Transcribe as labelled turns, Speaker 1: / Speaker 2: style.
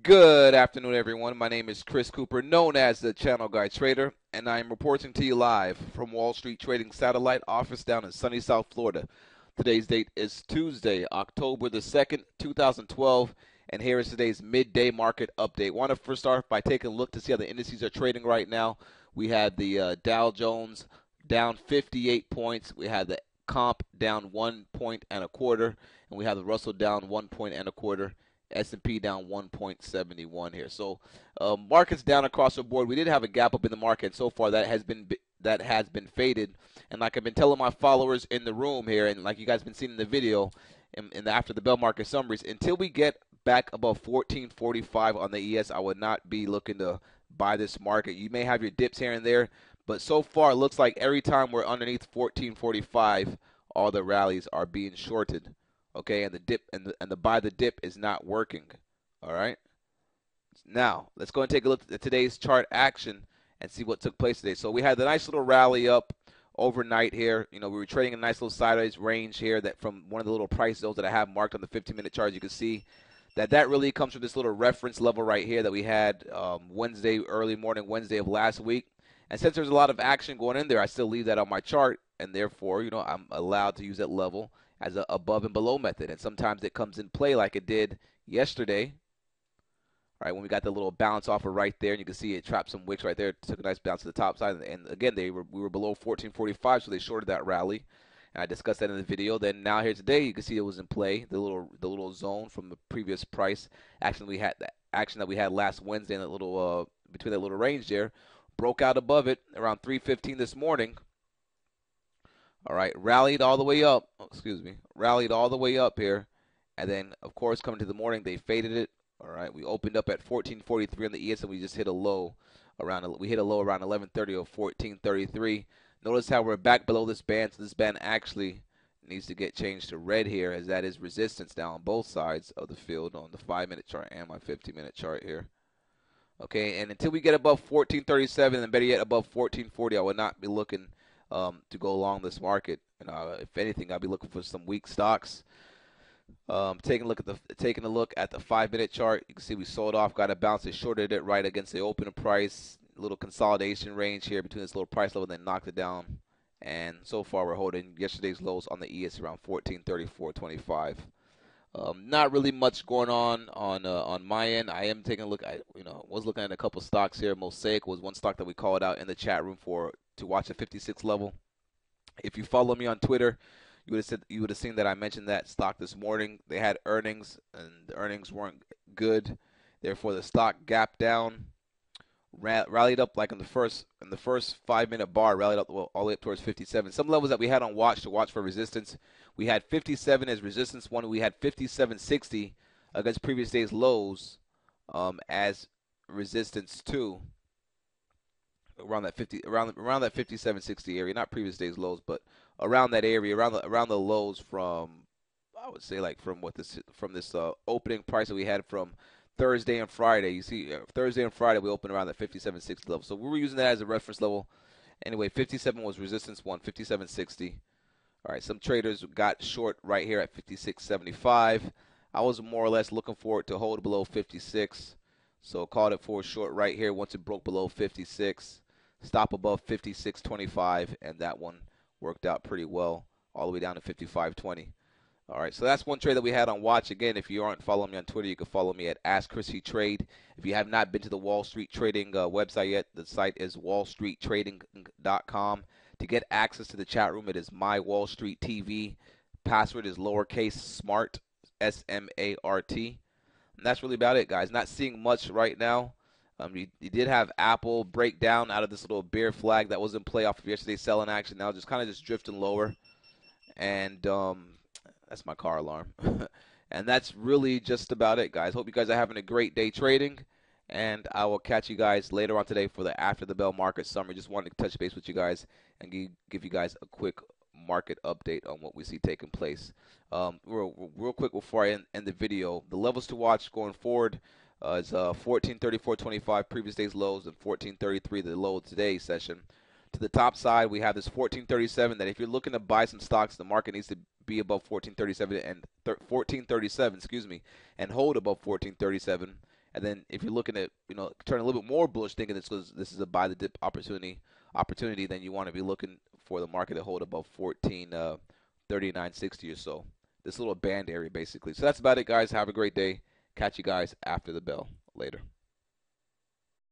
Speaker 1: Good afternoon, everyone. My name is Chris Cooper, known as the Channel Guy Trader, and I am reporting to you live from Wall Street Trading Satellite Office down in sunny South Florida. Today's date is Tuesday, October the 2nd, 2012, and here is today's midday market update. Want to first start by taking a look to see how the indices are trading right now. We had the Dow Jones down 58 points. We had the comp down 1 point and a quarter, and we have the Russell down 1 point and a quarter. S&P down 1.71 here. So markets down across the board. We did have a gap up in the market. So far that has been faded. And like I've been telling my followers in the room here, and like you guys have been seeing in the video, in the after the bell market summaries, until we get back above 1445 on the ES, I would not be looking to buy this market. You may have your dips here and there, but so far it looks like every time we're underneath 1445, all the rallies are being shorted. Okay, and the dip and the buy the dip is not working. All right. Now let's go and take a look at today's chart action and see what took place today. So we had the nice little rally up overnight here. You know, we were trading a nice little sideways range here that from one of the little price zones that I have marked on the 15-minute chart. You can see that really comes from this little reference level right here that we had early morning Wednesday of last week. And since there's a lot of action going in there, I still leave that on my chart, and therefore, you know, I'm allowed to use that level as a above and below method. And sometimes it comes in play like it did yesterday. All right, when we got the little bounce off of right there, and you can see it trapped some wicks right there. It took a nice bounce to the top side. And again, we were below 1445, so they shorted that rally. And I discussed that in the video. Then now here today, you can see it was in play, the little zone from the previous price action we had, the action that we had last Wednesday in that little between that little range there, broke out above it around 3:15 this morning. All right, rallied all the way up. Rallied all the way up here, and then of course coming to the morning they faded it. All right, we opened up at 1443 on the ES, and we just hit a low around 11:30 or 1433. Notice how we're back below this band. So this band actually needs to get changed to red here, as that is resistance down on both sides of the field on the 5-minute chart and my 15-minute chart here. Okay, and until we get above 1437, and better yet above 1440, I would not be looking to go along this market. And if anything, I'll be looking for some weak stocks. Taking a look at the 5-minute chart, you can see we sold off, got a bounce, they shorted it right against the open price. Little consolidation range here between this little price level, then knocked it down. And so far, we're holding yesterday's lows on the ES around 1434.25. Not really much going on my end. I am taking a look. Was looking at a couple stocks here. Mosaic was one stock that we called out in the chat room to watch the 56 level. If you follow me on Twitter, you would have seen that I mentioned that stock this morning. They had earnings, and the earnings weren't good. Therefore, the stock gapped down, rallied up like in the first 5-minute bar, rallied up all the way up towards 57. Some levels that we had on watch to watch for resistance. We had 57 as resistance one. We had 57.60 against previous day's lows as resistance two. Around that 57.60 area, not previous day's lows, but around that area, around the lows from, I would say, like from this opening price that we had from Thursday and Friday. You see, Thursday and Friday we opened around that 57.60 level, so we were using that as a reference level. Anyway, 57 was resistance one, 57.60. All right, some traders got short right here at 56.75. I was more or less looking for it to hold below 56, so called it for a short right here once it broke below 56. Stop above 56.25, and that one worked out pretty well all the way down to 55.20. All right, so that's one trade that we had on watch. Again, if you aren't following me on Twitter, you can follow me at AskChrissyTrade. If you have not been to the Wall Street Trading website yet, the site is wallstreettrading.com. To get access to the chat room, it is My Wall Street TV. Password is lowercase smart, S-M-A-R-T. And that's really about it, guys. Not seeing much right now. You did have Apple break down out of this little bear flag that was in play off of yesterday's selling action. Now just kind of just drifting lower. And that's my car alarm. And that's really just about it, guys. Hope you guys are having a great day trading. And I will catch you guys later on today for the After the Bell market summary. Just wanted to touch base with you guys and give you guys a quick market update on what we see taking place. Real quick before I end the video, the levels to watch going forward. It's 1434.25 previous day's lows and 1433 the low of today's session. To the top side, we have this 1437 that if you're looking to buy some stocks, the market needs to be above 1437 and 1437, excuse me, and hold above 1437. And then if you're looking at, turn a little bit more bullish, thinking this is a buy the dip opportunity, then you want to be looking for the market to hold above 1439.60 or so. This little band area basically. So that's about it, guys. Have a great day. Catch you guys after the bell. Later.